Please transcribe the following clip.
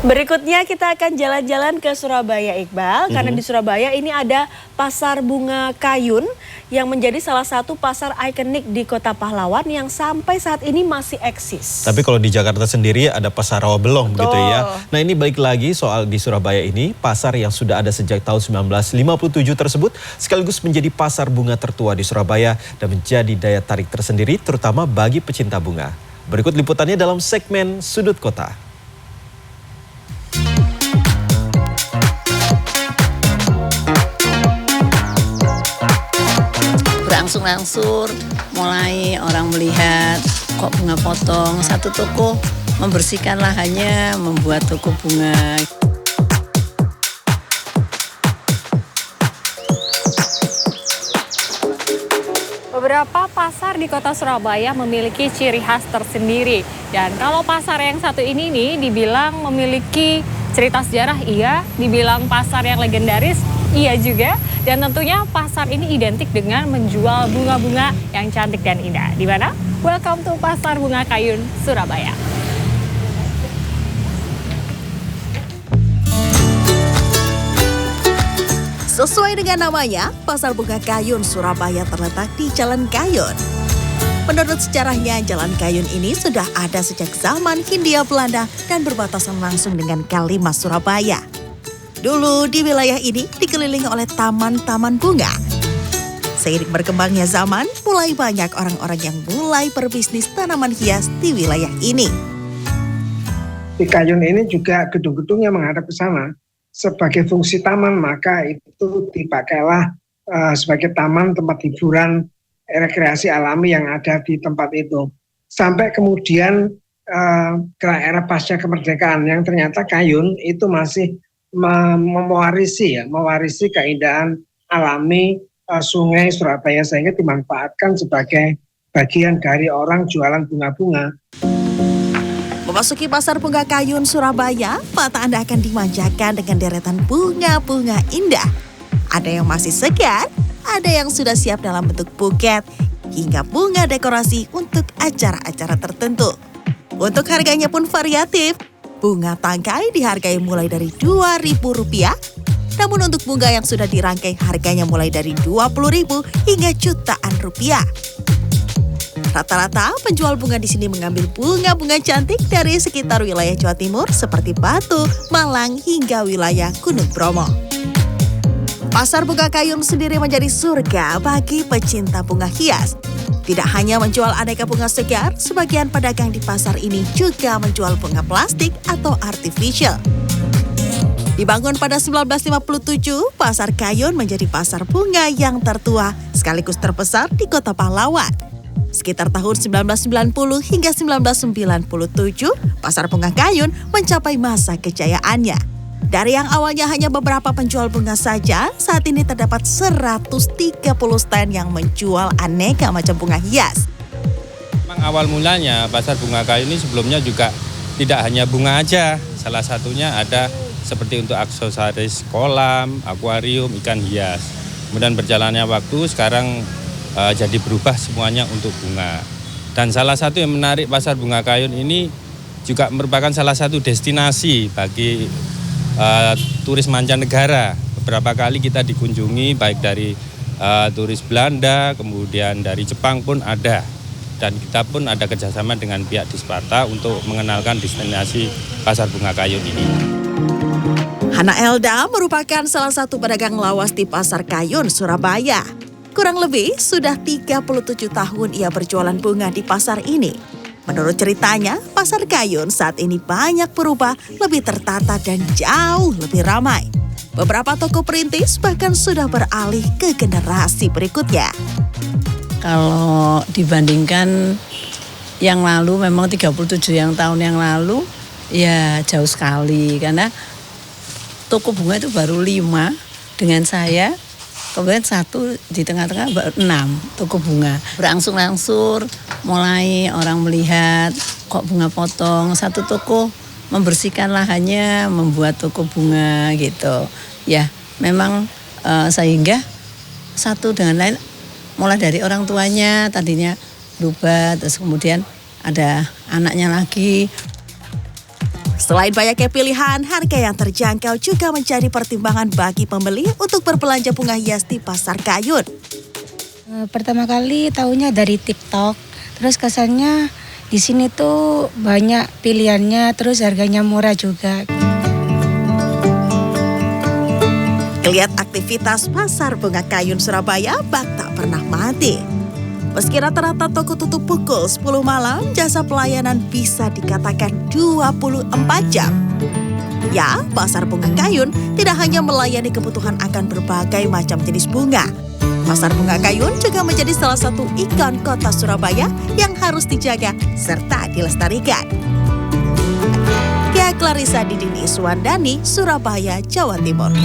Berikutnya kita akan jalan-jalan ke Surabaya, Iqbal. Karena di Surabaya ini ada Pasar Bunga Kayun yang menjadi salah satu pasar ikonik di Kota Pahlawan yang sampai saat ini masih eksis. Tapi kalau di Jakarta sendiri ada Pasar Rawabelong begitu ya. Nah ini balik lagi soal di Surabaya ini, pasar yang sudah ada sejak tahun 1957 tersebut sekaligus menjadi pasar bunga tertua di Surabaya dan menjadi daya tarik tersendiri terutama bagi pecinta bunga. Berikut liputannya dalam segmen Sudut Kota. Berangsur-angsur mulai orang melihat kok bunga potong, satu toko membersihkan lahannya, membuat toko bunga. Beberapa pasar di kota Surabaya memiliki ciri khas tersendiri. Dan kalau pasar yang satu ini nih dibilang memiliki cerita sejarah, iya. Dibilang pasar yang legendaris, iya juga. Dan tentunya pasar ini identik dengan menjual bunga-bunga yang cantik dan indah. Di mana? Welcome to Pasar Bunga Kayun, Surabaya. Sesuai dengan namanya, Pasar Bunga Kayun Surabaya terletak di Jalan Kayun. Menurut sejarahnya, Jalan Kayun ini sudah ada sejak zaman Hindia Belanda dan berbatasan langsung dengan Kalimas Surabaya. Dulu di wilayah ini dikelilingi oleh taman-taman bunga. Seiring berkembangnya zaman, mulai banyak orang-orang yang mulai berbisnis tanaman hias di wilayah ini. Di Kayun ini juga gedung-gedungnya menghadap ke sana. Sebagai fungsi taman, maka itu dipakailah sebagai taman tempat hiburan rekreasi alami yang ada di tempat itu. Sampai kemudian ke era pasca kemerdekaan yang ternyata Kayun itu masih mewarisi keindahan alami sungai Surabaya sehingga dimanfaatkan sebagai bagian dari orang jualan bunga-bunga. Memasuki Pasar Bunga Kayun Surabaya, mata Anda akan dimanjakan dengan deretan bunga-bunga indah. Ada yang masih segar, ada yang sudah siap dalam bentuk buket, hingga bunga dekorasi untuk acara-acara tertentu. Untuk harganya pun variatif. Bunga tangkai dihargai mulai dari Rp2.000, namun untuk bunga yang sudah dirangkai harganya mulai dari Rp20.000 hingga jutaan rupiah. Rata-rata penjual bunga di sini mengambil bunga-bunga cantik dari sekitar wilayah Jawa Timur seperti Batu, Malang hingga wilayah Gunung Bromo. Pasar Bunga Kayun sendiri menjadi surga bagi pecinta bunga hias. Tidak hanya menjual aneka bunga segar, sebagian pedagang di pasar ini juga menjual bunga plastik atau artificial. Dibangun pada 1957, Pasar Kayun menjadi pasar bunga yang tertua sekaligus terbesar di Kota Pahlawan. Sekitar tahun 1990 hingga 1997, Pasar Bunga Kayun mencapai masa kejayaannya. Dari yang awalnya hanya beberapa penjual bunga saja, saat ini terdapat 130 stand yang menjual aneka macam bunga hias. Memang awal mulanya Pasar Bunga Kayun ini sebelumnya juga tidak hanya bunga aja. Salah satunya ada seperti untuk aksesoris kolam, akuarium, ikan hias. Kemudian berjalannya waktu sekarang jadi berubah semuanya untuk bunga. Dan salah satu yang menarik Pasar Bunga Kayun ini juga merupakan salah satu destinasi bagi turis mancanegara. Beberapa kali kita dikunjungi baik dari turis Belanda, kemudian dari Jepang pun ada. Dan kita pun ada kerjasama dengan pihak Disparta untuk mengenalkan destinasi Pasar Bunga Kayun ini. Hana Elda merupakan salah satu pedagang lawas di Pasar Kayun, Surabaya. Kurang lebih sudah 37 tahun ia berjualan bunga di pasar ini. Menurut ceritanya, Pasar Kayun saat ini banyak berubah, lebih tertata dan jauh lebih ramai. Beberapa toko perintis bahkan sudah beralih ke generasi berikutnya. Kalau dibandingkan yang lalu, memang 37 tahun yang lalu, ya jauh sekali. Karena toko bunga itu baru 5 dengan saya. Kemudian satu di tengah-tengah 6 toko bunga. Berangsur-angsur mulai orang melihat kok bunga potong, satu toko membersihkan lahannya, membuat toko bunga gitu. Ya memang sehingga satu dengan lain mulai dari orang tuanya tadinya berubah, terus kemudian ada anaknya lagi. Selain banyaknya pilihan, harga yang terjangkau juga menjadi pertimbangan bagi pembeli untuk berbelanja bunga hias di Pasar Kayun. Pertama kali tahunya dari TikTok, terus kesannya di sini tuh banyak pilihannya, terus harganya murah juga. Geliat aktivitas Pasar Bunga Kayun Surabaya bak tak pernah mati. Meski rata-rata toko tutup pukul 10 malam, jasa pelayanan bisa dikatakan 24 jam. Ya, Pasar Bunga Kayun tidak hanya melayani kebutuhan akan berbagai macam jenis bunga. Pasar Bunga Kayun juga menjadi salah satu ikon kota Surabaya yang harus dijaga serta dilestarikan. Kia Clarissa Didini Iswandani, Surabaya, Jawa Timur.